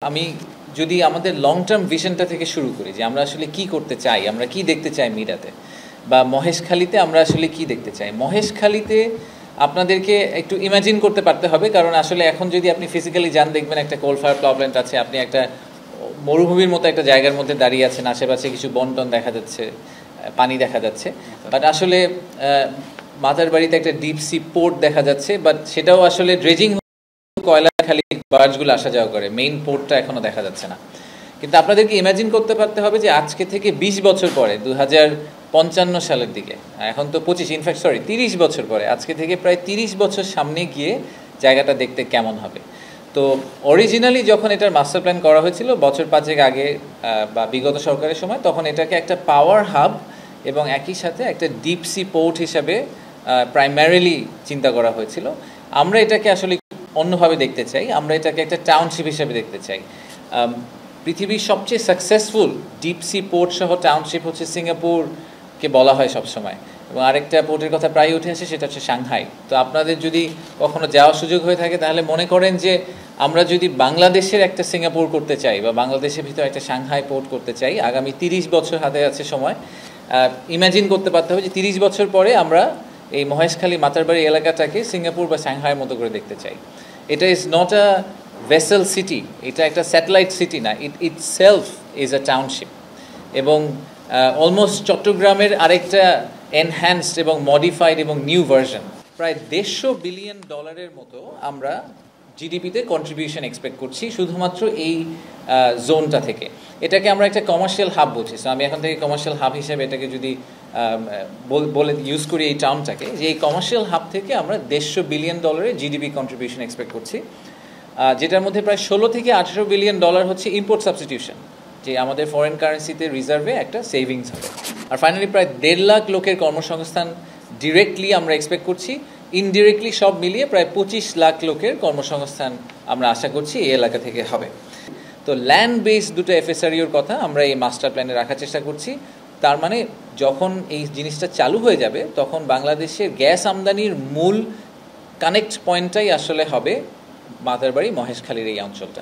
আমি যদি আমাদের লং টার্ম ভিশনটা থেকে শুরু করি যে আমরা আসলে কি করতে চাই, আমরা কি দেখতে চাই মিরাতে বা মহেশখালীতে আমরা আসলে কি দেখতে চাই। মহেশখালীতে আপনাদেরকে একটু ইমাজিন করতে পারতে হবে, কারণ আসলে এখন যদি আপনি ফিজিক্যালি যান দেখবেন একটা কোল ফায়ার পাওয়ার প্ল্যান্ট আছে, আপনি একটা মরুভূমির মতো একটা জায়গার মধ্যে দাঁড়িয়ে আছেন, আশেপাশে কিছু বন্টন দেখা যাচ্ছে, পানি দেখা যাচ্ছে, বাট আসলে মাতার বাড়িতে একটা ডিপ সি পোর্ট দেখা যাচ্ছে, বাট সেটাও আসলে ড্রেজিং কয়লা খালি বার্জগুলো আসা যাওয়া করে, মেইন পোর্টটা এখনো দেখা যাচ্ছে না। কিন্তু আপনাদেরকে ইমাজিন করতে পারতে হবে যে আজকে থেকে 20 বছর পরে 2055 সালের দিকে, এখন তো 25, ইনফ্যাক্ট 30 বছর পরে, আজকে থেকে প্রায় 30 বছর সামনে গিয়ে জায়গাটা দেখতে কেমন হবে। তো অরিজিনালি যখন এটার মাস্টার প্ল্যান করা হয়েছিল বছর 5 আগে বা বিগত সরকারের সময়, তখন এটাকে একটা পাওয়ার হাব এবং একই সাথে একটা ডিপ সি পোর্ট হিসাবে প্রাইমারিলি চিন্তা করা হয়েছিল। আমরা এটাকে আসলে অন্যভাবে দেখতে চাই, আমরা এটাকে একটা টাউনশিপ হিসেবে দেখতে চাই। পৃথিবীর সবচেয়ে সাকসেসফুল ডিপ সি পোর্ট সহ টাউনশিপ হচ্ছে সিঙ্গাপুরকে বলা হয় সবসময়, এবং আরেকটা পোর্টের কথা প্রায় উঠে আসে, সেটা হচ্ছে সাংহাই। তো আপনাদের যদি কখনো যাওয়ার সুযোগ হয়ে থাকে তাহলে মনে করেন যে আমরা যদি বাংলাদেশের একটা সিঙ্গাপুর করতে চাই বা বাংলাদেশের ভিতরে একটা সাংহাই পোর্ট করতে চাই, আগামী 30 বছর হাতে আছে সময়। ইমাজিন করতে পারতে হবে যে 30 বছর পরে আমরা এই মহেশখালী মাতারবাড়ি এলাকাটাকে সিঙ্গাপুর বা সাংহাইয়ের মতো করে দেখতে চাই। এটা is not a vessel city, এটা একটা স্যাটেলাইট সিটি না, ইট সেলফ ইজ আ টাউনশিপ। এবং অলমোস্ট চট্টগ্রামের আরেকটা এনহ্যান্সড এবং মডিফাইড এবং নিউ ভার্সন। প্রায় $150 বিলিয়ন মতো আমরা জিডিপিতে কন্ট্রিবিউশন এক্সপেক্ট করছি শুধুমাত্র এই জোনটা থেকে। এটাকে আমরা একটা কমার্শিয়াল হাব বলছি। সো আমি এখন থেকে কমার্শিয়াল হাব হিসেবে এটাকে যদি বলে ইউজ করি এই টাউনটাকে, যে এই কমার্শিয়াল হাব থেকে আমরা $150 বিলিয়ন জিডিপি কন্ট্রিবিউশন এক্সপেক্ট করছি, যেটার মধ্যে প্রায় 16 থেকে 18 বিলিয়ন হচ্ছে ইম্পোর্ট সাবস্টিটিউশন, যে আমাদের ফরেন কারেন্সিতে রিজার্ভে একটা সেভিংস হবে। আর ফাইনালি প্রায় 1.5 লাখ লোকের কর্মসংস্থান ডিরেক্টলি আমরা এক্সপেক্ট করছি, ইনডিরেক্টলি সব মিলিয়ে প্রায় 25 লাখ লোকের কর্মসংস্থান আমরা আশা করছি এই এলাকা থেকে হবে। তো ল্যান্ড বেসড দুটো এফএসআরইউর কথা আমরা এই মাস্টার প্ল্যানে রাখার চেষ্টা করছি। তার মানে যখন এই জিনিসটা চালু হয়ে যাবে তখন বাংলাদেশের গ্যাস আমদানির মূল কানেক্ট পয়েন্টটাই আসলে হবে মাতারবাড়ি মহেশখালীর এই অঞ্চলটা।